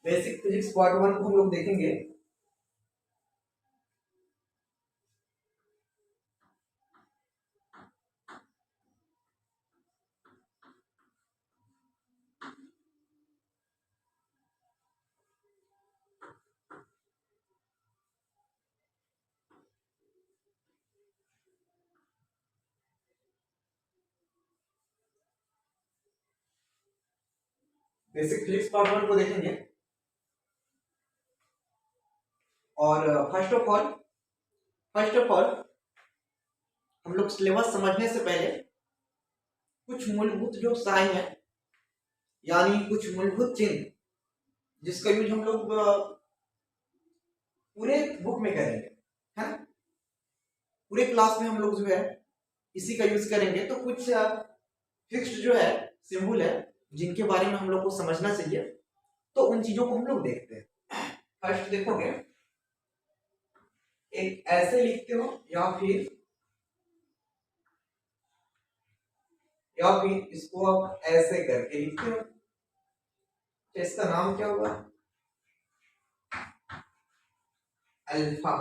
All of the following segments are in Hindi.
बेसिक फिजिक्स पार्ट 1 को हम लोग देखेंगे। बेसिक फिजिक्स पार्ट 1 को देखेंगे और फर्स्ट ऑफ ऑल हम लोग सिलेबस समझने से पहले कुछ मूलभूत जो साइन है यानी कुछ मूलभूत चिन्ह जिसका यूज हम लोग पूरे बुक में करेंगे, है ना। पूरे क्लास में हम लोग जो है इसी का यूज करेंगे। तो कुछ फिक्स्ड जो है सिंबल है जिनके बारे में हम लोग को समझना चाहिए, तो उन चीजों को हम लोग देखते हैं। फर्स्ट देखोगे, एक ऐसे लिखते हो या फिर इसको आप ऐसे करके लिखते हो, तो इसका नाम क्या होगा? अल्फा।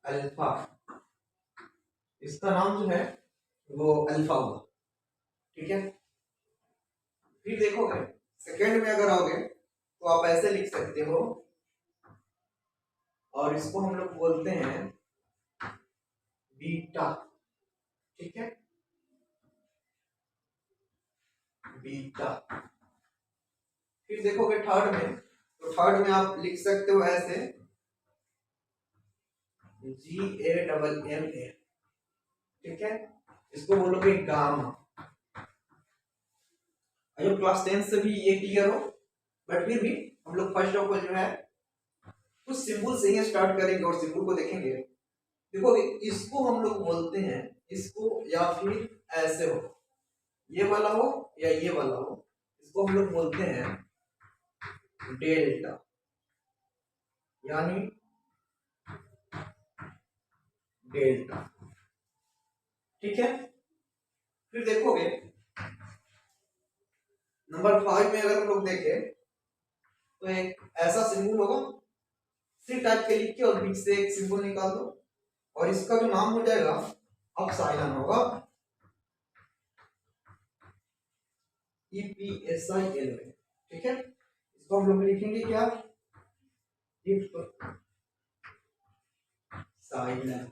अल्फा इसका नाम जो है वो अल्फा हुआ, ठीक है। फिर देखोगे सेकेंड में अगर आओगे तो आप ऐसे लिख सकते हो और इसको हम लोग बोलते हैं बीटा, ठीक है, बीटा। फिर देखोगे थर्ड में, तो थर्ड में आप लिख सकते हो ऐसे GAMMA, ठीक है, इसको बोलोगे गामा। अगर क्लास 10 से भी ये क्लियर हो, बट फिर भी हम लोग फर्स्ट ऑफ ऑल जो है कुछ सिंबल से ही स्टार्ट करेंगे और सिंबल को देखेंगे। देखो इसको हम लोग बोलते हैं, इसको या फिर ऐसे हो, ये वाला हो या ये वाला हो, इसको हम लोग बोलते हैं डेल्टा, यानी डेल्टा, ठीक है। फिर देखोगे नंबर 5 में अगर हम लोग देखें तो एक ऐसा सिंबल होगा, सी टाइप के लिख के और बीच से एक सिंबल निकाल दो और इसका जो नाम हो जाएगा अपसाइलन होगा, EPSILON, ठीक है। इसको हम लोग लिखेंगे क्या? इप्साइलन,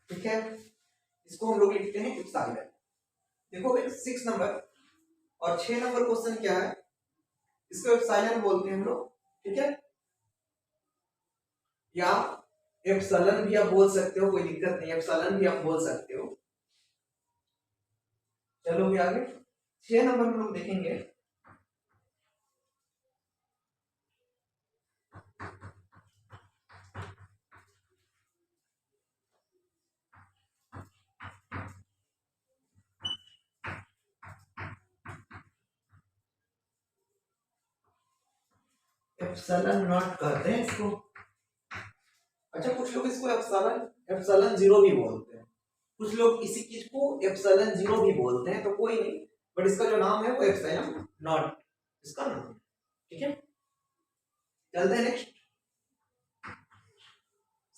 ठीक है, इसको हम लोग लिखते हैं इप्साइलन। देखोगे 6 नंबर और 6 नंबर क्वेश्चन क्या है, इसको इप्साइलन बोलते हैं हम लोग, ठीक है, या एप्सिलॉन भी आप बोल सकते हो, कोई दिक्कत नहीं, एप्सिलॉन भी आप बोल सकते हो। चलो भी आगे 6 नंबर में लोग देखेंगे एप्सिलॉन नॉट कहते हैं इसको। अच्छा, कुछ लोग इसको एप्सिलॉन जीरो भी बोलते हैं, कुछ लोग इसी चीज को एप्सिलॉन जीरो भी बोलते हैं, तो कोई नहीं, बट इसका जो नाम है वो एप्सिलॉन नॉट इसका नाम है, ठीक है। चलते हैं नेक्स्ट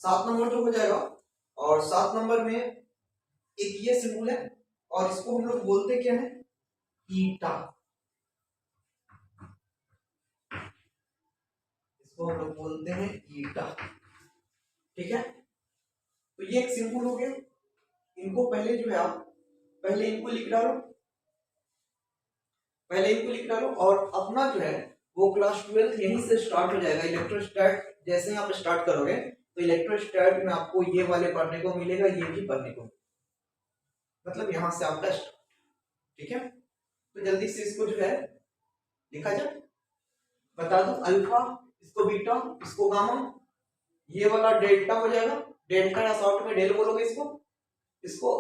7 नंबर जो हो जाएगा, और 7 नंबर में एक ये सिंबल है और इसको हम लोग बोलते क्या है? ईटा, इसको हम लोग बोलते हैं ईटा, ठीक है। तो ये एक सिंबल हो गया, इनको पहले जो है आप पहले इनको लिख डालो, पहले इनको लिख डालो और अपना जो है वो क्लास 12 यहीं से स्टार्ट हो जाएगा। इलेक्ट्रोस्टैट जैसे ही आप स्टार्ट करोगे तो इलेक्ट्रोस्टैट में आपको ये वाले पढ़ने को मिलेगा, ये भी पढ़ने को, मतलब यहां से आपका स्टार्ट, ठीक है। तो जल्दी से इसको जो है लिखा जाए, बता दो, अल्फा, इसको बीटा, इसको गामा, ये वाला डेल्टा हो जाएगा, डेल्टा या शॉर्ट में डेल बोलोगे इसको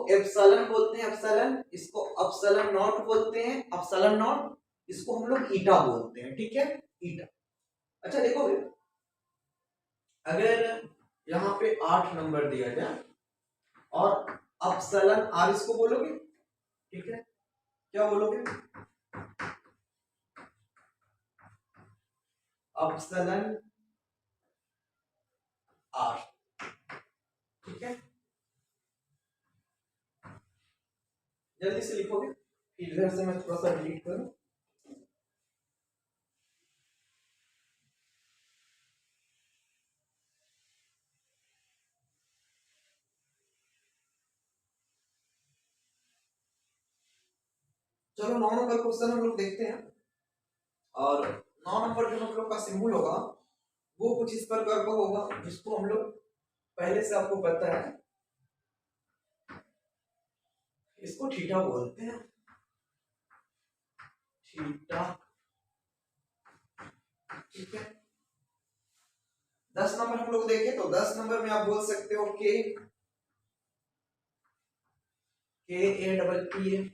एप्सिलॉन बोलते हैं, एप्सिलॉन, इसको एप्सिलॉन नॉट बोलते हैं, एप्सिलॉन नॉट, इसको हम लोग ईटा बोलते हैं, ठीक है, ईटा। अच्छा देखोगे अगर यहाँ पे 8 नंबर दिया जाए और एप्सिलॉन आर इसको बोलोगे, ठीक है, क्या बोलोगे? Epsilon are. ठीक है, जल्दी से लिखोगे, इधर से मैं थोड़ा सा डिलीट करूं। चलो 9 नंबर क्वेश्चन हम लोग देखते हैं। और 9 नंबर जो हम लोग का सिंबल होगा वो कुछ इस प्रकार का होगा, जिसको हम लोग पहले से आपको पता है, इसको थीटा बोलते हैं। थीटा। ठीक है, 10 नंबर हम लोग देखें तो 10 नंबर में आप बोल सकते हो के ए डबल पी ए,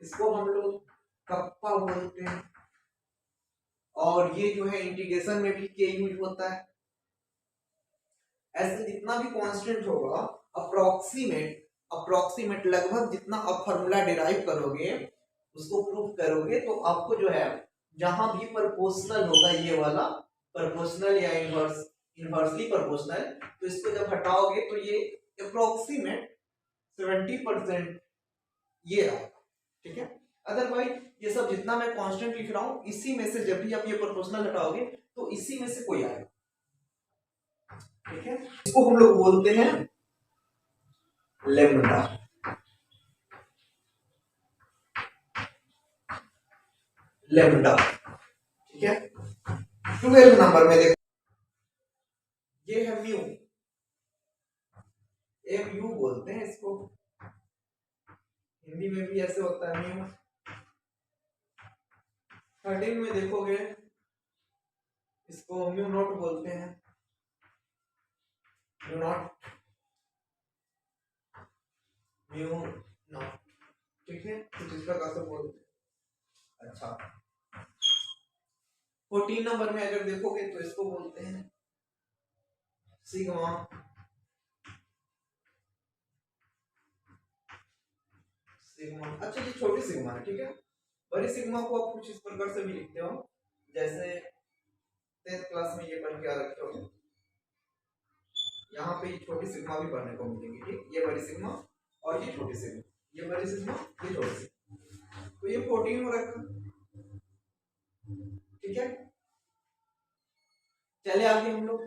इसको हम लोग कप्पा बोलते हैं। और ये जो है इंटीग्रेशन में भी के यूज होता है। ऐसे जितना भी कांस्टेंट होगा, अप्रोक्सीमेट अप्रोक्सीमेट लगभग जितना आप फॉर्मूला डिराइव करोगे, उसको प्रूव करोगे, तो आपको जो है जहां भी प्रोपोर्शनल होगा, ये वाला प्रोपोर्शनल या इनवर्स इनवर्सली प्रोपोर्शनल, तो इसको जब हटाओगे तो ये अप्रोक्सीमेट 70% ये आएगा। ठीक है, अदरवाइज ये सब जितना मैं कांस्टेंट लिख रहा हूं, इसी में से जब भी आप ये प्रोपोर्शनल हटाओगे तो इसी में से कोई आएगा। ठीक है, इसको हम लोग बोलते हैं लेम्डा। लेम्डा। ठीक है, 12 नंबर में देखो, ये है म्यू, एम यू बोलते हैं इसको, हिंदी में भी ऐसे होता है म्यू। 13 में देखोगे, इसको म्यू नॉट बोलते हैं, म्यू नॉट, म्यू नॉट। ठीक है, कुछ इस प्रकार से बोलते हैं। अच्छा, 14 नंबर में अगर देखोगे तो इसको बोलते हैं सिग्मा। सिग्मा, अच्छा ये छोटी सिग्मा है। ठीक है, बड़ी सिग्मा को आप कुछ इस प्रकार से भी लिखते हो, जैसे 10th क्लास में ये पढ़ के आ रखे हो, यहाँ पे छोटी सिग्मा भी पढ़ने को मिलेगी। ठीक, ये बड़ी सिग्मा और ये छोटी सिग्मा, ये बड़ी सिग्मा, ये छोटी सिग्मा, तो ये 14 हो रखा। ठीक है, चले आगे हम लोग,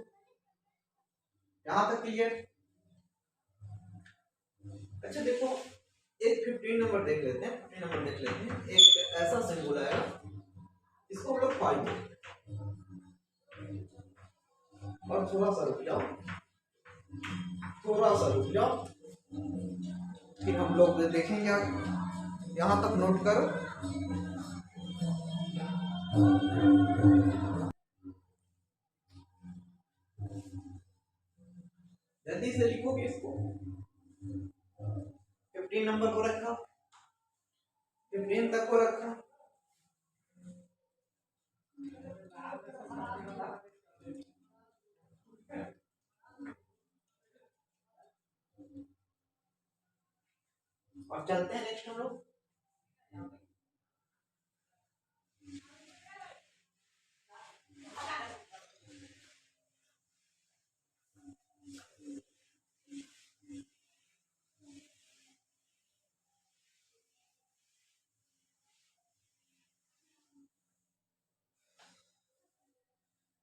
यहां तक क्लियर। अच्छा देखो, एक 15 नंबर देख लेते हैं, 15 नंबर देख लेते हैं। एक ऐसा सिंबल आएगा, इसको हम लोग फाइव बोलते हैं। और थोड़ा सा रुक जाओ, थोड़ा सा रुक जाओ, फिर हम लोग देखेंगे। यहां तक नोट करो। जल्दी से लिखोगे इसको। 15 नंबर को रखा, 15 तक को रखा। और चलते हैं नेक्स्ट हम लोग।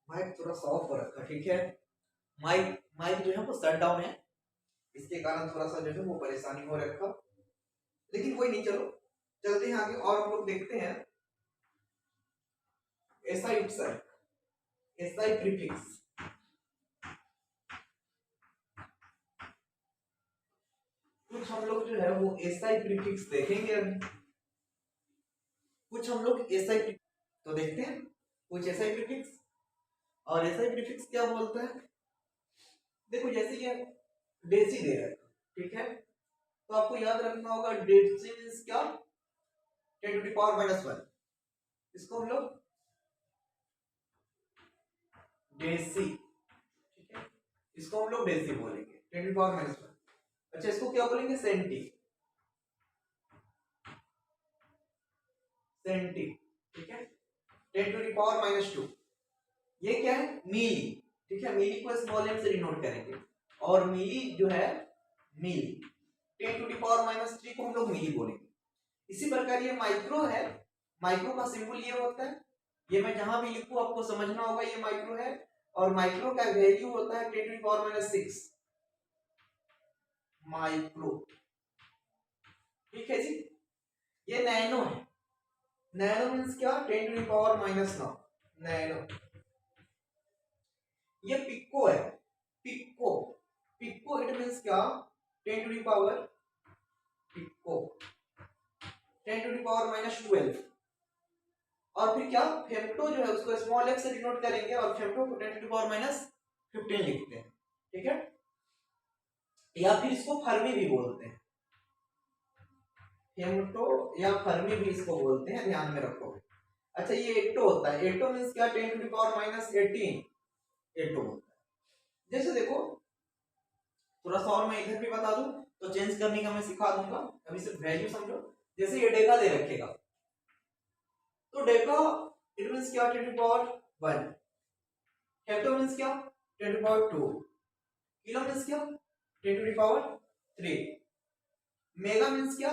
माइक थोड़ा सा ऑफ हो रखा। ठीक है, माइक माइक जो है वो शट डाउन है, इसके कारण थोड़ा सा जो है वो परेशानी हो रखा, लेकिन कोई नहीं, चलो चलते हैं आगे। और हम लोग देखते हैं एसआई इटसेल्फ, एसआई प्रीफिक्स। कुछ हम लोग जो है वो एसआई प्रीफिक्स देखेंगे अभी, कुछ हम लोग एसआई तो देखते हैं कुछ एसआई प्रीफिक्स। और एसआई प्रीफिक्स क्या बोलता है, देखो जैसे ये डेसी दे रहा है। ठीक है, तो आपको याद रखना होगा डेसी मींस क्या, 10 टू द पावर -1, इसको हम लोग डेसी। ठीक है, इसको हम लोग डेसी बोलेंगे, 10 टू द पावर -1। अच्छा, इसको क्या बोलेंगे, सेंटी। सेंटी, ठीक है, 10⁻⁻²। ये क्या है? मिली, ठीक है, मिली को स्मॉल m से डिनोट करेंगे और मिली जो है मिली, 10⁻³ को हम लोग मिली बोलेंगे। इसी प्रकार ये माइक्रो है, माइक्रो का सिंबल ये होता है, ये मैं जहां भी लिखूं आपको समझना होगा ये माइक्रो है, और माइक्रो का वैल्यू होता है 10⁻⁻6 माइक्रो, ठीक है जी। ये नैनो है, नैनो मीन्स क्या? 10⁻⁹ नैनो। ये पिको है, पिको, पिको इट मीन्स क्या? 10⁻, पिको 10⁻⁻12। और फिर क्या? फेम्टो जो है उसको स्मॉल f से डिनोट करेंगे और फेम्टो को 10⁻15 लिखते हैं, ठीक है। या फिर इसको फर्मी भी बोलते हैं, फेम्टो या फर्मी भी इसको बोलते हैं, ध्यान में रखो। अच्छा, ये एटो होता है, एटो मीन्स क्या? 10⁻18 एटो होता है। जैसे देखो थोड़ा सा और मैं इधर भी बता दूं तो चेंज करने का मैं सिखा दूंगा, अभी सिर्फ वैल्यू समझो। जैसे ये डेका दे रखेगा तो डेका इट मींस क्या? 10⁻1, हेक्टो मींस क्या? 10⁻2, किलो मींस क्या? 10⁻3, मेगा मींस क्या?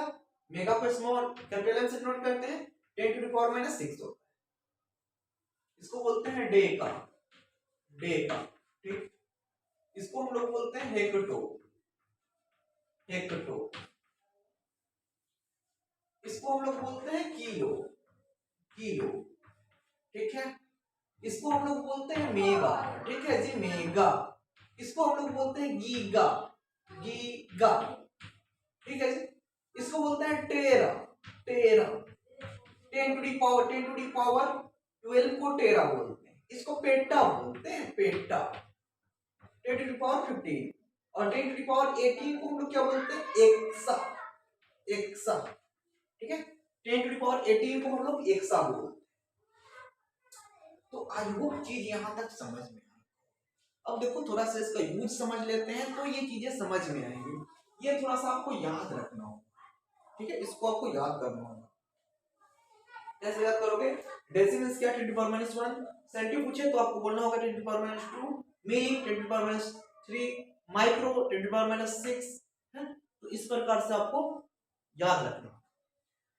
मेगा को स्मॉल कैपिटल एम से नोट करते हैं, 10⁻⁻6 होता है। इसको बोलते हैं डेका, डेका, ठीक। इसको हम लोग बोलते हैं हेक्टो, हेक्टो। इसको हम लोग बोलते हैं किलो, किलो, ठीक है। इसको हम लोग बोलते हैं मेगा, ठीक है जी, मेगा। इसको हम लोग बोलते हैं गीगा, गीगा, ठीक है जी। इसको बोलते हैं टेरा, टेरा, 10⁻12 को टेरा बोलते हैं। इसको पेटा बोलते हैं, पेटा 10⁻15। और 10⁻18 को हम लोग क्या बोलते हैं? एक्सा, एक्सा, ठीक है। 10⁻18 को हम लोग एक्सा बोलते हैं। तो आई होप चीज यहां तक समझ में आई। अब देखो थोड़ा सा इसका यूज समझ लेते हैं तो ये चीजें समझ में आएंगी। ये थोड़ा सा आपको याद रखना होगा, ठीक है, इसको आपको याद करना होगा। कैसे याद करोगे? डेसिमल्स क्या? 10⁻1। सेंटी पूछे तो आपको बोलना होगा 10⁻2, मिली 10⁻3, माइक्रो 10⁻6 है। तो इस प्रकार से आपको याद रखना।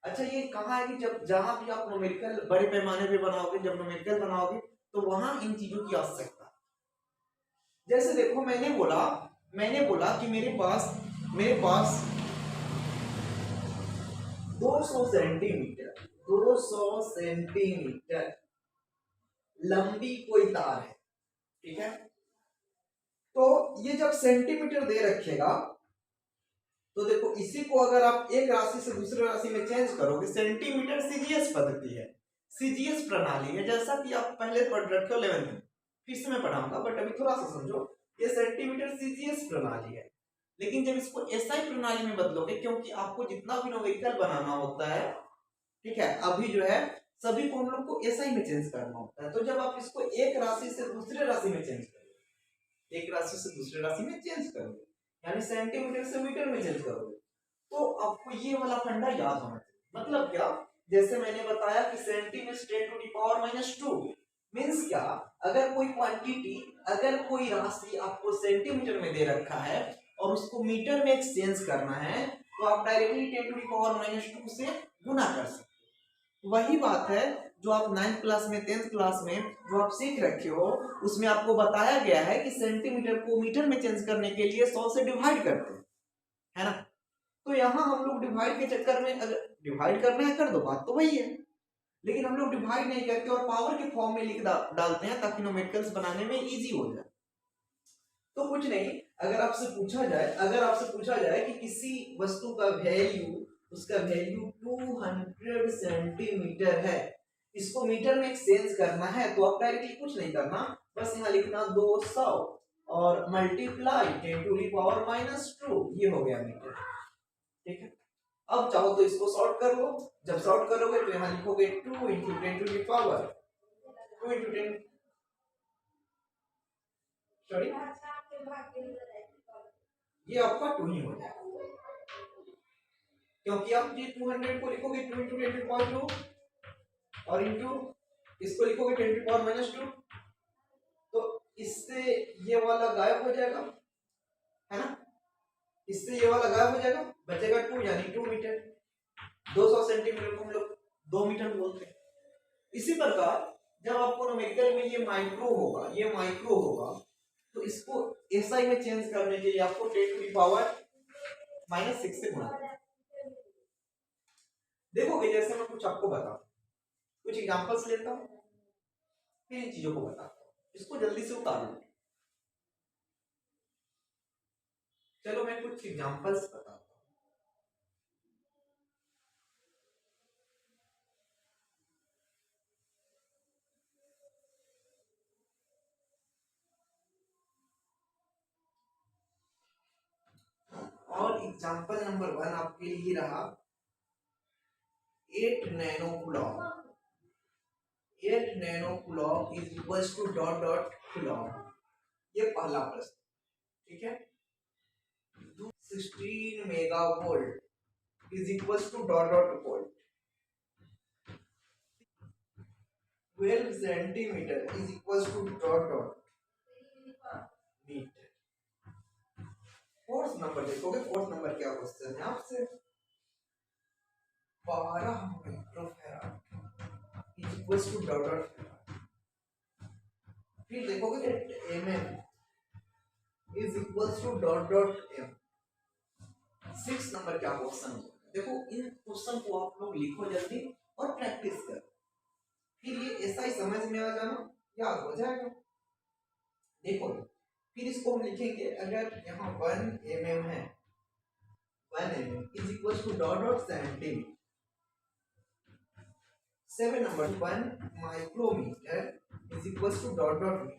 अच्छा, ये कहा है कि जब जहां भी आप न्यूमेरिकल बड़े पैमाने पे बनाओगे, जब न्यूमेरिकल बनाओगे तो वहां इन चीजों की आवश्यकता। जैसे देखो मैंने बोला कि मेरे पास 200 सेंटीमीटर, 200 सेंटीमीटर लंबी कोई तार है, ठीक है। तो ये जब सेंटीमीटर दे रखेगा तो देखो इसी को अगर आप एक राशि से दूसरे राशि में चेंज करोगे, सेंटीमीटर सीजीएस पद्धति है, सीजीएस प्रणाली है, जैसा कि आप पहले पढ़ रखे हो 11th में, फिर से मैं पढ़ाऊंगा बट अभी थोड़ा सा समझो। ये सेंटीमीटर सीजीएस प्रणाली है, लेकिन जब इसको एसआई प्रणाली में बदलोगे, क्योंकि आपको जितना भी न्यूमेरिकल बनाना होता है, ठीक है, अभी जो है सभी को हम लोग को एसआई में चेंज करना होता है। तो जब आप इसको एक राशि से दूसरे राशि में चेंज करोगे, एक राशि से दूसरे राशि में चेंज करोगे, यानी सेंटीमीटर से मीटर में चेंज करोगे, तो आपको ये वाला फंडा याद होना चाहिए। मतलब क्या? जैसे मैंने बताया कि सेंटीमीटर 10⁻2 मींस क्या? अगर कोई क्वांटिटी, अगर कोई राशि आपको सेंटीमीटर में दे रखा है और उसको मीटर में एक्सचेंज करना है तो आप डायरेक्टली 10⁻2 से गुना कर सकते हो। वही बात है जो आप 9th क्लास में 10th क्लास में जो आप सीख रखे हो, उसमें आपको बताया गया है कि सेंटीमीटर को मीटर में चेंज करने के लिए 100 से डिवाइड करते हैं, है ना। तो यहाँ हम लोग डिवाइड के चक्कर में, अगर डिवाइड करना है कर दो, बात तो वही है, लेकिन हम लोग डिवाइड नहीं करते और पावर के फॉर्म में लिख डालते हैं ताकि न्यूमेरिकल्स बनाने में इजी हो जाए। तो कुछ नहीं, अगर आपसे पूछा जाए कि किसी वस्तु का वैल्यू, उसका वैल्यू 200 सेंटीमीटर है, इसको मीटर में एक्सचेंज करना है, तो आप डायरेक्टली कुछ नहीं करना, बस यहाँ लिखना 200 और मल्टीप्लाई 10⁻², ये हो गया मीटर, ठीक है। अब चाहो तो इसको सॉल्व कर लो, जब सॉल्व करोगे तो यहाँ लिखोगे 2 × 10⁻2 सॉरी, ये आपका 2 ही हो जाएगा, क्योंकि आप ये 200 को लिखोगे 2 × 10⁻2 और इंटू इसको लिखोगे 10⁻²। तो इससे ये वाला गायब हो जाएगा, है ना, इससे ये वाला गायब हो जाएगा, बचेगा 2 यानी 2 मीटर। 200 सेंटीमीटर को हम लोग 2 मीटर बोलते हैं। इसी प्रकार जब आपको न्यूमेरिकल में ये माइक्रो होगा, ये माइक्रो होगा, तो इसको एसआई में चेंज करने के लिए आपको 10⁻⁻6 से गुणा करना। देखोगे जैसे मैं कुछ आपको बताऊं, कुछ एग्जांपल्स लेता हूं, फिर इन चीजों को बताता हूं, इसको जल्दी से उतार लो। चलो मैं कुछ एग्जांपल्स बताता हूं। और एग्जांपल नंबर 1 आपके लिए रहा 8 nano coulomb. 8 nano coulomb is equals to dot dot coulomb, ये पहला प्रश्न, ठीक है। 16 mega volt is equals to dot dot volt. 12 centimetre is equals to dot dot metre. Fourth number देखोगे, फोर्थ नंबर क्या क्वेश्चन है आपसे, 12 microfarad is equals to dot dot farad. फिर देखोगे mm is equals to dot dot m। 6 number क्या क्वेश्चन है, देखो इन क्वेश्चन को आप लोग लिखो जल्दी और प्रैक्टिस करो, फिर ये ऐसा ही समझ में आ जाना, याद हो जाएगा। देखो फिर इसको हम लिखेंगे, अगर यहाँ 1 mm है, 1 mm is equal to dot dot centimetre. 7 number 1 micrometre is equal to dot dot metre.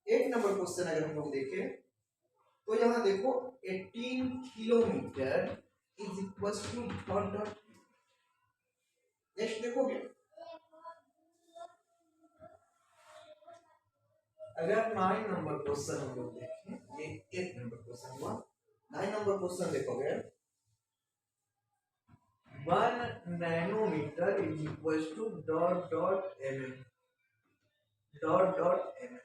8 number question अगर हम लोग देखें तो यहाँ देखो 18 kilometre is equal to dot dot. Next देखोगे, अगर 9 नंबर क्वेश्चन हम लोग देखें, ये 8 नंबर क्वेश्चन हुआ, 9 नंबर क्वेश्चन देखोगे 1 nanometre is equal to dot dot mm, dot dot mm।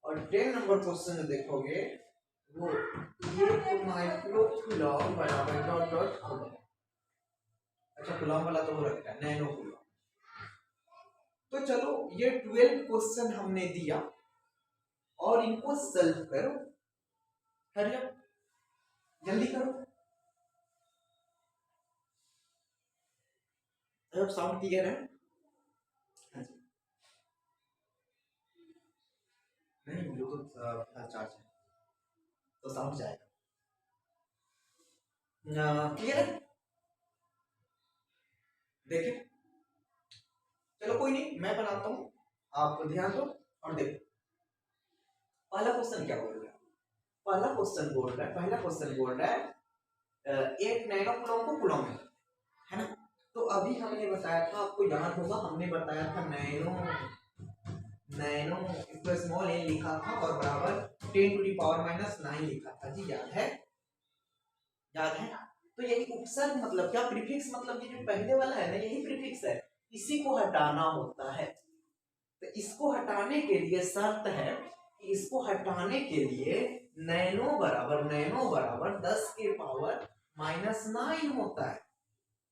और 10 नंबर क्वेश्चन जो देखोगे वो ये माइक्रो कूलॉम बराबर डॉट डॉट कूलॉम। अच्छा कूलॉम वाला तो हो रखा है, नैनो कूलॉम। तो चलो ये 12 क्वेश्चन हमने दिया और इनको सॉल्व करो, हरी अप जल्दी करो। अब साउंड क्लियर है? नहीं ब्लूटूथ चार्ज है तो साउंड जाएगा। क्लियर है? देखिए चलो कोई नहीं, मैं बनाता हूं, आप ध्यान दो और देखो। पहला क्वेश्चन क्या बोल रहा है, पहला क्वेश्चन बोल रहा है, पहला क्वेश्चन बोल रहा है 1 नैनो कूलॉम को कूलॉम में, है ना। तो अभी हमने बताया था, आपको याद होगा, हमने बताया था नैनो, नैनो इसको स्मॉल n लिखा था और बराबर 10⁻⁻9 लिखा था जी, याद है? याद है? तो यही उपसर्ग मतलब क्या, प्रीफिक्स मतलब ये जो पहले वाला है ना, यही प्रीफिक्स है, इसी को हटाना होता है। तो इसको हटाने के लिए शर्त है कि इसको हटाने के लिए नैनो बराबर 10 के पावर -9 होता है,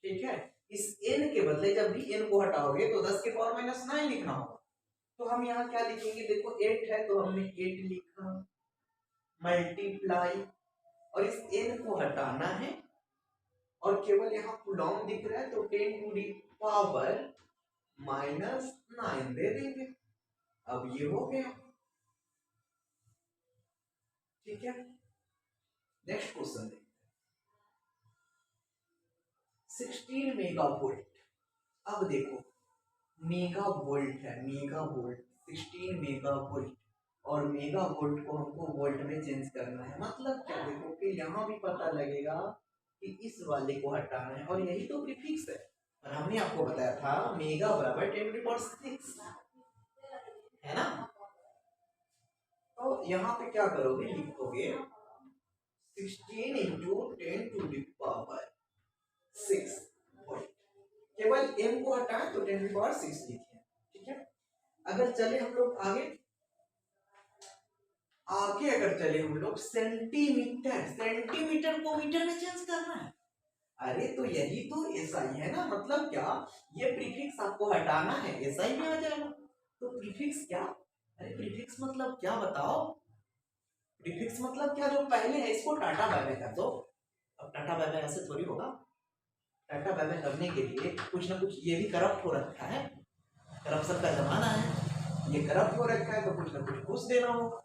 ठीक है। इस n के बदले जब भी n को हटाओगे तो 10 के पावर -9 लिखना होगा। तो हम यहाँ क्या लिखेंगे, देखो 8 है तो हमने 8 लिखा, मल्टीप्लाई, और इस n को हटाना है और केवल यहाँ कूलॉम दिख रहा है तो 10⁻⁻9 दे देंगे। अब ये हो गया, ठीक है। नेक्स्ट क्वेश्चन देखते हैं, 16 मेगा वोल्ट। अब देखो मेगा वोल्ट है, मेगा वोल्ट, 16 मेगा वोल्ट, और मेगा वोल्ट को हमको वोल्ट में चेंज करना है। मतलब क्या, देखो कि यहाँ भी पता लगेगा कि इस वाले को हटाना है, और यही तो प्रीफिक्स है। और हमने आपको बताया था मेगा बराबर 10⁻6, है ना। तो यहाँ पे क्या करोगे, लिखोगे 16 × 10⁻6 वोल्ट। है तो 10⁶ लिखे, ठीक है। अगर चले हम लोग आगे आगे अगर चले हम लोग सेंटीमीटर, सेंटीमीटर को मीटर में चेंज करना है। अरे तो यही तो एसआई है ना, मतलब क्या, ये प्रीफिक्स आपको हटाना है, एसआई में आ जाएगा। तो प्रीफिक्स क्या, अरे प्रीफिक्स मतलब क्या बताओ, प्रीफिक्स मतलब क्या, जो पहले है इसको टाटा बाय बाय कर दो। अब टाटा बाय बाय ऐसे थोड़ी होगा, टाटा बाय बाय करने के लिए कुछ ना कुछ, ये भी करप्ट हो रखा है, करप्शन का जमाना है, ये करप्ट हो रखा है तो कुछ ना कुछ घूस देना होगा।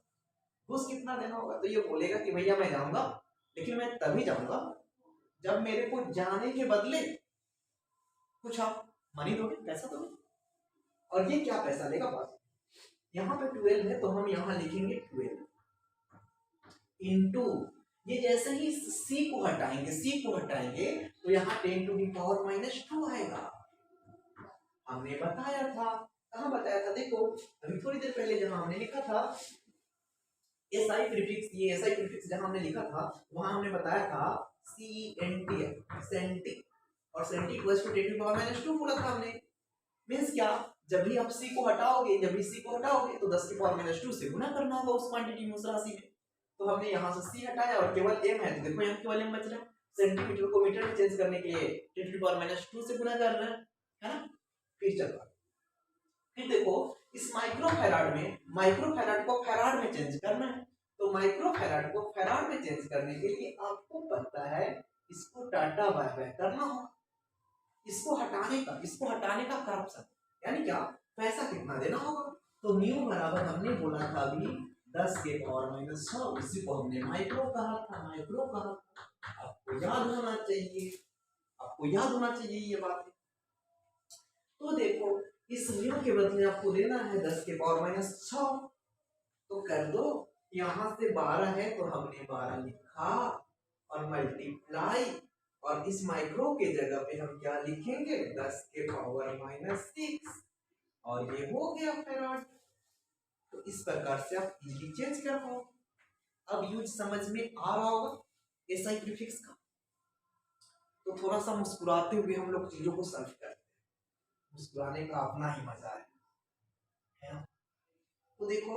घूस कितना देना होगा, तो ये बोलेगा कि भैया मैं जाऊंगा, लेकिन मैं तभी जाऊंगा जब मेरे को जाने के बदले कुछ आप मनी दोगे, पैसा दोगे। और ये क्या पैसा लेगा, बस यहाँ पे 12 है तो हम यहाँ लिखेंगे 12 इंटू, ये जैसे ही c को हटाएंगे तो यहाँ 10⁻⁻² आएगा। हमने बताया था, कहाँ बताया था, देखो अभी थोड़ी देर पहले जहां हमने लिखा था एसआई प्रीफिक्स, ये एसआई प्रीफिक्स जहां हमने लिखा था वहां हमने बताया था CNT सेंटी, और सेंटी इक्वल्स टू 10⁻⁻² बोला था हमने। मींस क्या, जब भी आप c को हटाओगे, तो 10⁻⁻² से गुना करना होगा उस क्वांटिटी में, उस राशि में। तो हमने यहाँ से c हटाया और केवल m है, तो देखो यहाँ केवल m बच रहा है। सेंटीमीटर को मीटर में चेंज करने के लिए 10⁻⁻² से गुना कर रहे हैं, है ना। फिर चलो, फिर देखो इस माइक्रोफैराड को फैराड में चेंज करना है। तो माइक्रोफैराड को फैराड में चेंज करने के लिए आपको पता है इसको टाटा बाय बाय करना होगा, इसको हटाने का करप्शन, यानी क्या, पैसा कितना देना होगा। तो न्यू बराबर हमने बोला था अभी 10⁻⁻6, इसी को हमने माइक्रो कहा था, आपको याद होना चाहिए ये बात। तो देखो इस न्यू के बदले आपको लेना है 10⁻⁻6, तो कर दो, यहाँ से 12 है तो हमने 12 लिखा और मल्टीप्लाई, और इस माइक्रो के जगह पे हम क्या लिखेंगे 10⁻⁻6, और ये हो गया फैराड। तो इस प्रकार से आप इजीली चेंज कर पाओ। अब यूज समझ में आ रहा होगा एसआई प्रीफिक्स का। तो थोड़ा सा मुस्कुराते हुए हम लोग चीजों को सर्च करते हैं, मुस्कुराने का अपना ही मजा है ना। तो देखो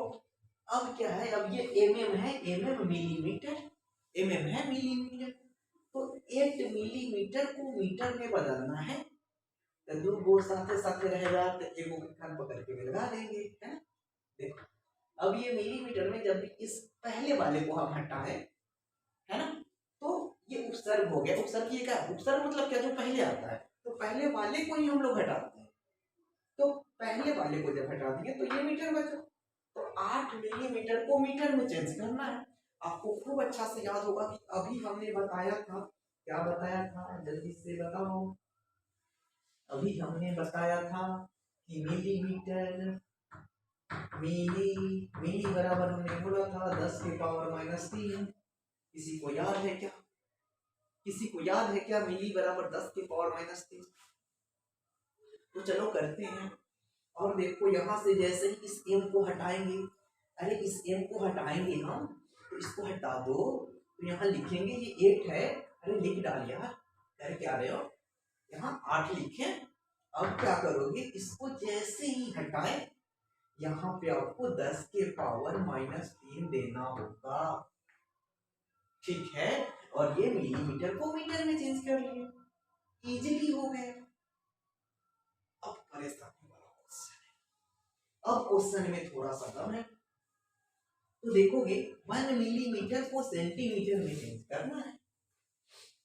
अब क्या है, अब ये mm है, mm मिलीमीटर, mm है मिलीमीटर, तो 8 मिलीमीटर को मीटर में बदलना है। तो दो गो साथे साथे रहेगा तो एगो के कान पकड़ के लगा देंगे, है ना। देखो अब ये मिलीमीटर में जब भी इस पहले वाले को हम हटाएं, है ना, तो ये उपसर्ग हो गया। उपसर्ग ये क्या, उपसर्ग मतलब क्या, जो पहले आता है, तो पहले वाले को ही हम लोग हटाते हैं। तो पहले वाले को जब हटा दिए तो ये मीटर बचा, तो 8 मिलीमीटर को मीटर में चेंज करना है। आपको खूब अच्छा से याद होगा कि अभी हमने बताया था, क्या बताया था, जल्दी से बताओ। अभी हमने बताया था कि मिलीमीटर, मिली बराबर हमने बोला था 10⁻⁻3। किसी को याद है क्या, मिली बराबर 10⁻⁻3। तो चलो करते हैं। और देखो यहाँ से जैसे ही इस m को हटाएंगे, अरे इस m को हटाएंगे हम, तो इसको हटा दो, तो यहाँ लिखेंगे ये 8 है, अरे लिख डाल यार, कर क्या रहे हो, यहाँ 8 लिखे। अब क्या करोगे, इसको जैसे ही हटाए यहाँ पे आपको 10⁻⁻3 देना होगा, ठीक है। और ये मिलीमीटर को मीटर में चेंज कर लिए, इजीली हो गया। अब परेशानी वाला क्वेश्चन है, अब क्वेश्चन में थोड़ा सा दम है। तो देखोगे 1 मिलीमीटर को सेंटीमीटर में चेंज करना है,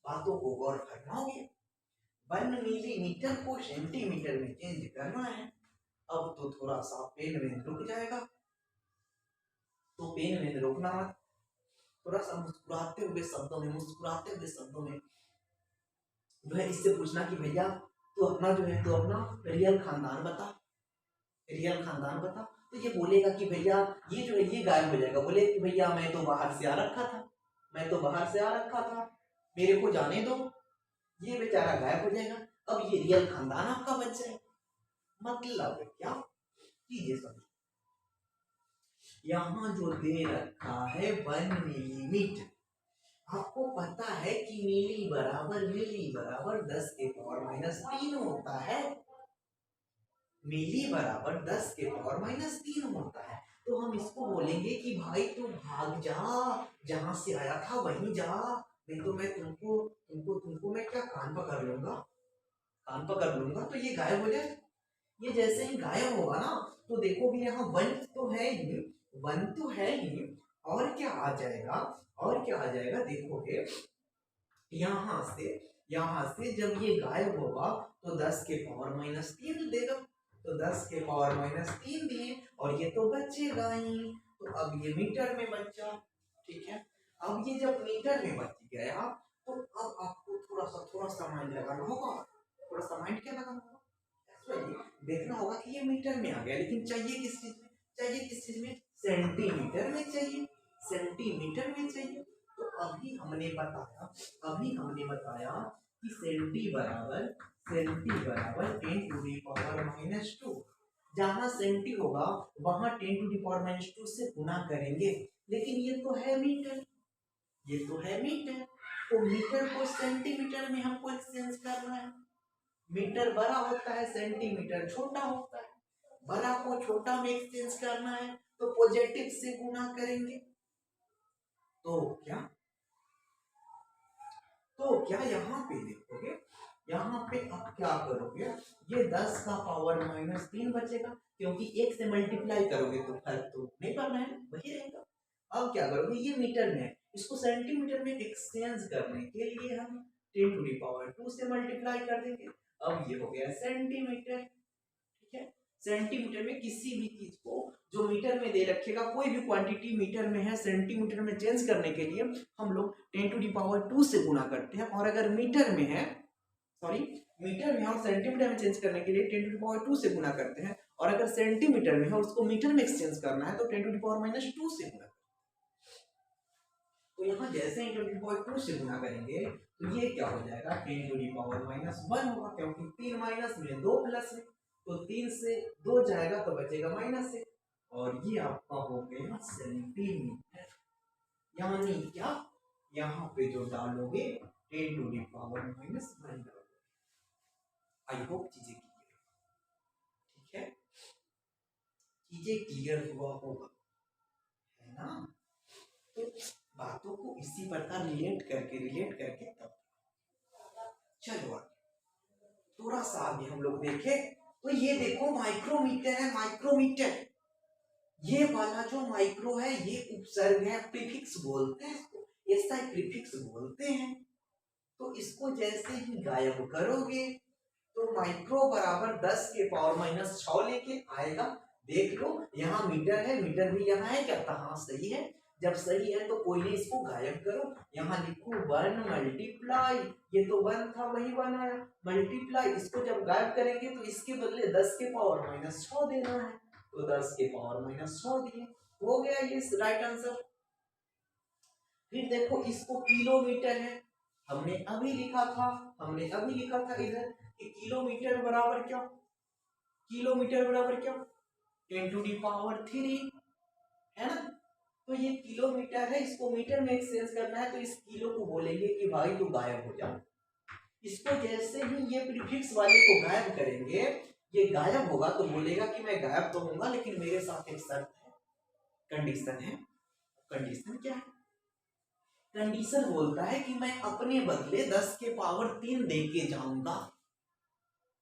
बातों को गौर करना होगा। 1 मिलीमीटर को सेंटीमीटर में चेंज करना है। अब तो थोड़ा सा पेन में रुक जाएगा, तो पेन में रोकना मत, थोड़ा सा मुस्कुराते हुए शब्दों में जो है इससे पूछना कि भैया तो अपना जो है, तो अपना रियल खानदान बता। तो ये बोलेगा कि भैया ये जो है ये गायब हो जाएगा, बोले कि भैया मैं तो बाहर से आ रखा था, मेरे को जाने दो, ये बेचारा गायब हो जाएगा। अब ये रियल खानदान आपका बच जाएगा। मतलब क्या, कीजिए समझ, यहाँ जो दे रखा है 1 मिलीमीटर, आपको पता है कि मिली बराबर 10⁻³ होता है। मिली बराबर 10 के पावर माइनस 3 होता है। तो हम इसको बोलेंगे कि भाई तू भाग जा, जहां से आया था वहीं जा, नहीं तो मैं तुमको तुमको तुमको मैं क्या कान पकड़ लूंगा, कान पकड़ लूंगा तो ये गायब हो जाए। ये जैसे ही गायब होगा ना तो देखोगे यहाँ वन तो है ही, वन तो है ही, और क्या आ जाएगा, और क्या आ जाएगा देखोगे, यहाँ से जब ये गायब होगा तो 10 के पावर माइनस 3 देगा, तो 10 के पावर माइनस 3 दिए और ये तो बचेगा ही। तो अब ये मीटर में बचा, ठीक है। अब ये जब मीटर में बच गया तो अब आपको थोड़ा सा माइंड लगाना होगा, थोड़ा सा माइंड क्या लगाना होगा, देखना होगा कि ये मीटर में आ गया, लेकिन चाहिए किस चीज में, चाहिए किस चीज में, सेंटीमीटर में चाहिए, सेंटीमीटर में चाहिए। तो अभी हमने बताया कि सेंटी बराबर 10 टू दी पावर माइनस 2, जहां सेंटी होगा वहां 10 टू दी पावर माइनस 2 से गुना करेंगे, लेकिन ये तो है मीटर, ये तो है मीटर, तो मीटर को सेंटीमीटर में हमको एक्सचेंज करना है। मीटर बड़ा होता है, सेंटीमीटर छोटा होता है, बड़ा को छोटा में एक्सचेंज करना है तो पॉजिटिव से गुना करेंगे। तो क्या यहाँ पे देखोगे, यहाँ पे आप क्या करोगे, ये 10 का पावर माइनस 3 बचेगा, क्योंकि एक से मल्टीप्लाई करोगे तो फर्क तो नहीं पड़ना है, वही रहेगा। अब क्या करोगे, ये मीटर में है, इसको सेंटीमीटर में एक्सचेंज करने के लिए हम 10 टू दी पावर 2 से मल्टीप्लाई कर देंगे। अब ये हो गया सेंटीमीटर, ठीक है। सेंटीमीटर में किसी भी चीज को जो मीटर में दे रखेगा, कोई भी क्वांटिटी मीटर में है सेंटीमीटर में चेंज करने के लिए हम लोग 10 टू दी पावर 2 से गुना करते हैं, और अगर मीटर में है, सॉरी मीटर में है और सेंटीमीटर में चेंज करने के लिए 10 टू दी पावर 2 से गुना करते हैं, और अगर सेंटीमीटर में है और उसको मीटर में एक्सचेंज करना है तो 10 टू दी पावर माइनस 2 से गुना। तो यहाँ जैसे ही 10 टू दी पावर 2 से गुना करेंगे तो ये क्या हो जाएगा, 10 टू दी पावर माइनस 1 होगा, क्योंकि 3 माइनस में 2 प्लस में, तो 3 से 2 जाएगा तो बचेगा माइनस से, और ये आपका हो गया सेंटीमीटर। यानी क्या, यहाँ पे जो डालोगे 10 टू दी पावर माइनस 1 डालोगे। आई होप चीजें क्लियर, ठीक है, चीजें क्लियर हुआ होगा, है ना। तो बातों को इसी प्रकार रिलेट करके तब चलो थोड़ा सा आगे हम लोग देखें तो ये देखो माइक्रोमीटर है, माइक्रोमीटर, ये वाला जो माइक्रो है ये उपसर्ग है, प्रीफिक्स बोलते हैं इसको, ऐसा प्रीफिक्स बोलते हैं। तो इसको जैसे ही गायब करोगे तो माइक्रो बराबर 10 के पावर माइनस 6 लेके आएगा। देख लो यहाँ मीटर है, मीटर भी यहाँ है क्या, हाँ सही है, जब सही है तो कोई नहीं, इसको गायब करो, यहाँ लिखो 1 मल्टीप्लाई, ये तो 1 था वही 1 आया, मल्टीप्लाई, इसको जब गायब करेंगे तो इसके बदले 10 के पावर माइनस 6 देना है, तो 10 के पावर माइनस 6 दिए, हो गया ये राइट आंसर। फिर देखो इसको किलोमीटर है, हमने अभी लिखा था इधर कि किलोमीटर बराबर क्या, किलोमीटर बराबर क्या, 10 टू दी पावर 3, है ना। तो ये किलोमीटर है, इसको मीटर में एक्सचेंज करना है, तो इस किलो को बोलेंगे कि भाई तू गायब हो जा। इसको जैसे ही ये प्रीफिक्स वाले को गायब करेंगे, ये गायब होगा तो बोलेगा कि मैं गायब तो होऊंगा लेकिन मेरे साथ एक शर्त है, कंडीशन है। कंडीशन क्या है, कंडीशन बोलता है कि मैं अपने बदले 10 के पावर 3 दे के जाऊंगा,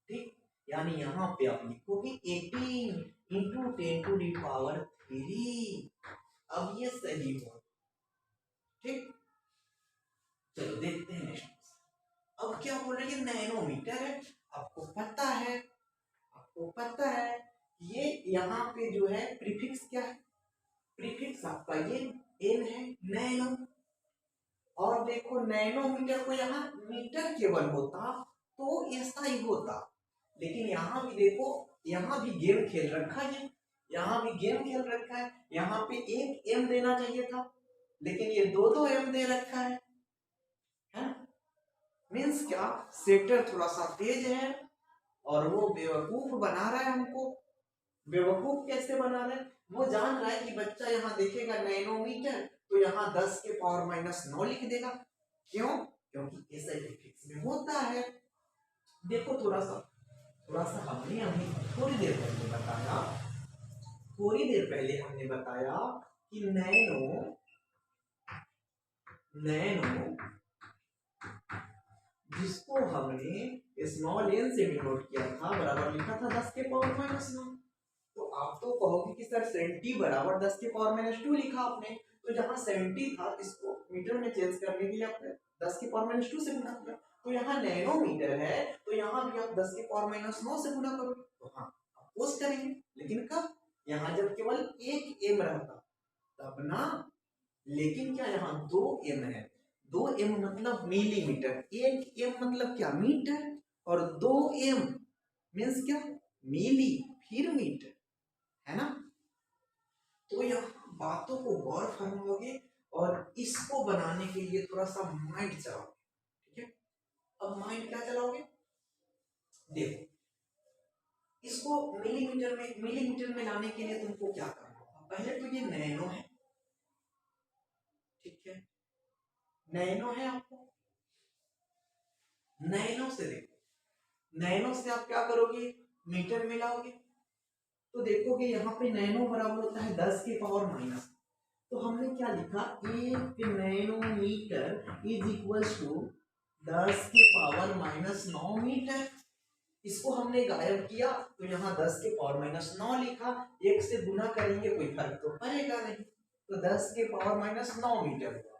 ठीक। यानी यहाँ पे आप लिखोगे 18 इंटू 10 टू दी पावर 3, अब ये सही हो, ठीक। चलो देखते हैं नेक्स्ट। अब क्या बोल रहे हैं, नैनोमीटर है, आपको पता है ये यहाँ पे जो है प्रीफिक्स क्या है, प्रीफिक्स आपका ये एन है, नैनो, और देखो नैनोमीटर को यहाँ मीटर केवल होता तो ऐसा ही होता, लेकिन यहाँ भी देखो, यहाँ भी गेम खेल रखा है, यहाँ भी गेम खेल रखा है, यहाँ पे एक एम देना चाहिए था लेकिन ये दो एम दे रखा है ना। मीन्स क्या, सेटर थोड़ा सा तेज है और वो बेवकूफ बना रहा है हमको। बेवकूफ कैसे बना रहा है, वो जान रहा है कि बच्चा यहाँ देखेगा नैनोमीटर तो यहाँ 10 के पावर माइनस 9 लिख देगा, क्यों, क्योंकि ऐसा फिक्स में होता है। देखो थोड़ा सा थोड़ा सा हमने अभी थोड़ी देर पहले हमने बताया कि नैनो जिसको हमने स्मॉल एन से डिनोट किया था बराबर लिखा था 10 के पावर माइनस 9। तो आप तो कहोगे कि सर 70 बराबर 10 के पावर माइनस 2 लिखा आपने, तो जहां 70 था इसको मीटर में चेंज करने के लिए आपने 10 के पावर माइनस 2 से गुणा किया। तो यहाँ नैनोमीटर है तो यहाँ भी आप 10 के पावर माइनस 9 से गुणा करोगे। तो हाँ अपोज करेंगे, लेकिन कब? यहाँ जब केवल एक एम रहता तब ना। लेकिन क्या यहाँ 2 एम है, 2 एम मतलब मिलीमीटर, 1 एम मतलब क्या? मीटर, और 2 एम मीन्स क्या? मिली फिर मीटर, है ना। तो यह बातों को गौर फरमाओगे और इसको बनाने के लिए थोड़ा सा माइंड चलाओगे, ठीक है। अब माइंड क्या चलाओगे? देखो इसको मिलीमीटर में लाने के लिए तुमको क्या करना होगा? पहले तो ये नैनो है, ठीक है, नैनो है। आपको नैनो से देखो, नैनो से आप क्या करोगे? मीटर में लाओगे तो देखोगे यहाँ पे नैनो बराबर होता है 10 के पावर माइनस। तो हमने क्या लिखा? 1 नैनोमीटर इज इक्वल टू 10 के पावर माइनस 9 मीटर। इसको हमने गायब किया तो यहाँ 10 के पावर माइनस 9 लिखा। 1 से गुना करेंगे कोई फर्क तो पड़ेगा नहीं, तो 10 के पावर माइनस 9 मीटर हुआ।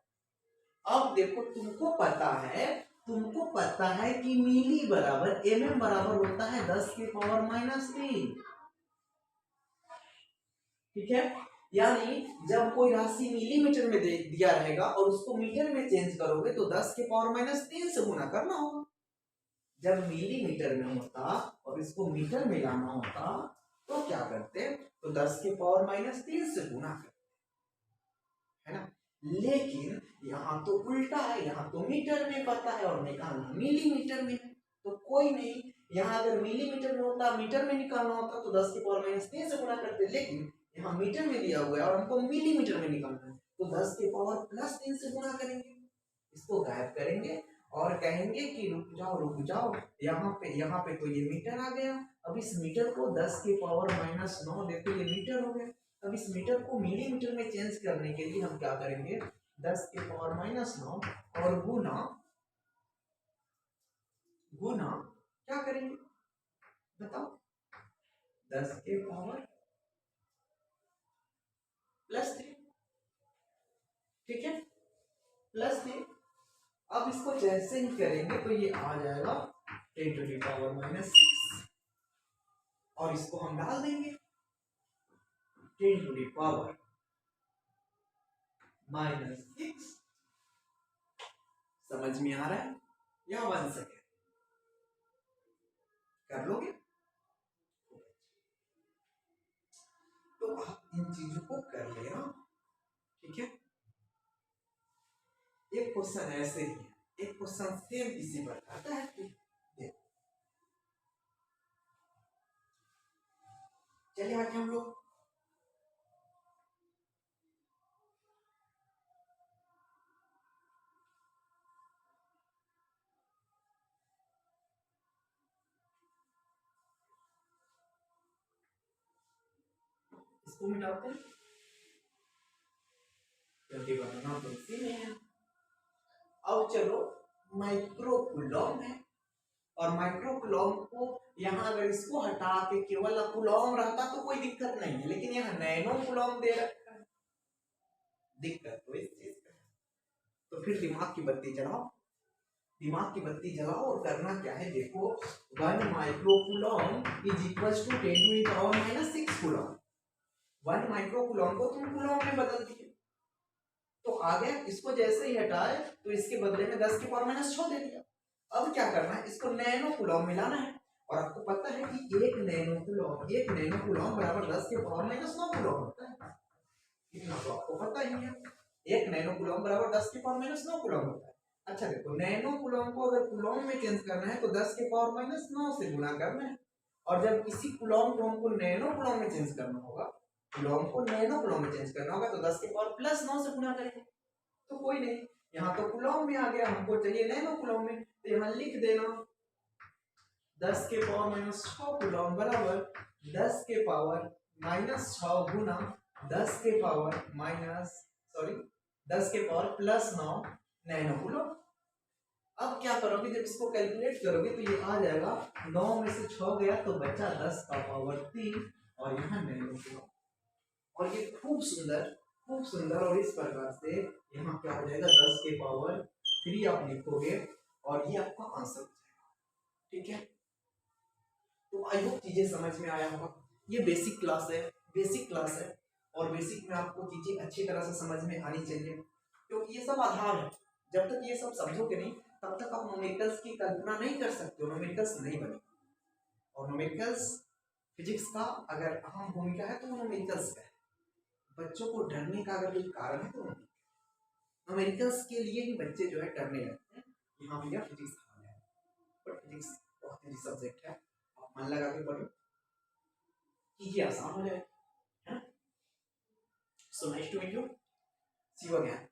अब देखो तुमको पता है कि मिली बराबर एमएम बराबर होता है 10 के पावर माइनस 3, ठीक है। यानी जब कोई राशि मिलीमीटर में दिया रहेगा और उसको मीटर में चेंज करोगे तो 10 के पावर माइनस 3 से गुना करना होगा। जब मिलीमीटर में होता और इसको मीटर में लाना होता तो क्या करते? तो 10 के पावर माइनस 3 से गुना करते, है ना। लेकिन यहाँ तो उल्टा है, यहाँ तो मीटर में पता है और निकालना मिलीमीटर में, तो कोई नहीं। यहाँ अगर मिलीमीटर में होता, मीटर में निकालना होता तो 10 के पावर माइनस 3 से गुना करते, लेकिन यहाँ मीटर में दिया हुआ है और हमको मिलीमीटर में निकालना है तो 10 के पावर प्लस 3 से गुना करेंगे। इसको गायब करेंगे और कहेंगे कि रुक जाओ, यहाँ पे तो ये मीटर आ गया। अब इस मीटर को 10 के पावर माइनस 9 देखो ये मीटर हो गया। अब इस मीटर को मिलीमीटर में चेंज करने के लिए हम क्या करेंगे? 10 के पावर माइनस 9 और गुना गुना क्या करेंगे बताओ? 10 के पावर प्लस 3, ठीक है, प्लस 3। अब इसको जैसे ही करेंगे तो ये आ जाएगा 10 टू द पावर माइनस 6 और इसको हम डाल देंगे 10 टू द पावर माइनस 6। समझ में आ रहा है? या 1 सेकेंड कर लोगे? तो आप इन चीजों को कर लेना, ठीक है। एक क्वेश्चन ऐसे ही है, एक क्वेश्चन सेम इसी पर आता है। चलिए आगे हम लोग इसको मिटाते हैं क्योंकि बनाना तो इसी में है। अब चलो माइक्रोकूलम है और माइक्रोकूलम को यहाँ अगर इसको हटा के केवल कूलम रहता तो कोई दिक्कत नहीं है, लेकिन यहाँ नैनो कूलम दे रखा है, दिक्कत तो इस चीज का। तो फिर दिमाग की बत्ती जलाओ, दिमाग की बत्ती जलाओ और करना क्या है देखो। 1 microcoulomb is equals to 10 to the power minus 6 coulomb. 1 microcoulomb को तुम कूलम में बदल दिए तो आ गया। इसको जैसे ही हटाए तो इसके बदले में 10 की पावर माइनस 6 दे दिया। अब क्या करना है? इसको नैनो कूलम में लाना है और आपको पता है कि 1 नैनो कूलम बराबर 10 के पावर माइनस 9 कूलम होता है। इतना तो आपको पता ही है, 1 नैनो कूलम बराबर 10 के पावर माइनस 9 कूलम होता है। अच्छा देखो, नैनो कूलम को अगर कूलम में चेंज करना है तो 10 के पावर माइनस 9 से गुणा करना है, और जब इसी कूलम को हमको नैनो कूलम में चेंज करना होगा, कूलम को नैनो कूलम में चेंज करना होगा तो 10 के पावर प्लस 9 से गुणा करेंगे। तो कोई नहीं, यहाँ तो कूलम में आ गया, हमको चाहिए नैनो कूलम में, तो यहाँ लिख देना 10 के पावर माइनस 6 कूलम बराबर 10 के पावर माइनस 6 गुना 10 के पावर माइनस 10 के पावर प्लस 9 नैनो कूलम। अब क्या करोगे, जब इसको कैलकुलेट करोगे तो ये आ जाएगा 9 में से 6 गया तो बचा 10 का पावर 3 और यहाँ नैनो कूलम। और ये खूब सुंदर और इस प्रकार से यहाँ क्या हो जाएगा 10 के पावर 3 आप लिखोगे और ये आपका आंसर हो जाएगा। ठीक है, तो आई होप चीजें समझ में आया होगा। ये बेसिक क्लास है और बेसिक में आपको चीजें अच्छी तरह से समझ में आनी चाहिए, क्योंकि ये सब आधार है। जब तक ये सब समझोगे नहीं तब तक आप न्यूमेरिकल्स की कल्पना नहीं कर सकते हो, न्यूमेरिकल्स नहीं बनेगा। और न्यूमेरिकल्स फिजिक्स का अगर अहम भूमिका है तो वो न्यूमेरिकल्स का है। बच्चों को डरने का अगर कोई कारण है तो न्यूमेरिकल्स के लिए ही बच्चे जो है डरने लगते हैं। यहाँ भैया फिजिक्स खाना है, बट फिजिक्स बहुत ही सब्जेक्ट है, आप मन लगा के पढ़ो, चीजें आसान हो जाए। So nice to meet you, see you again.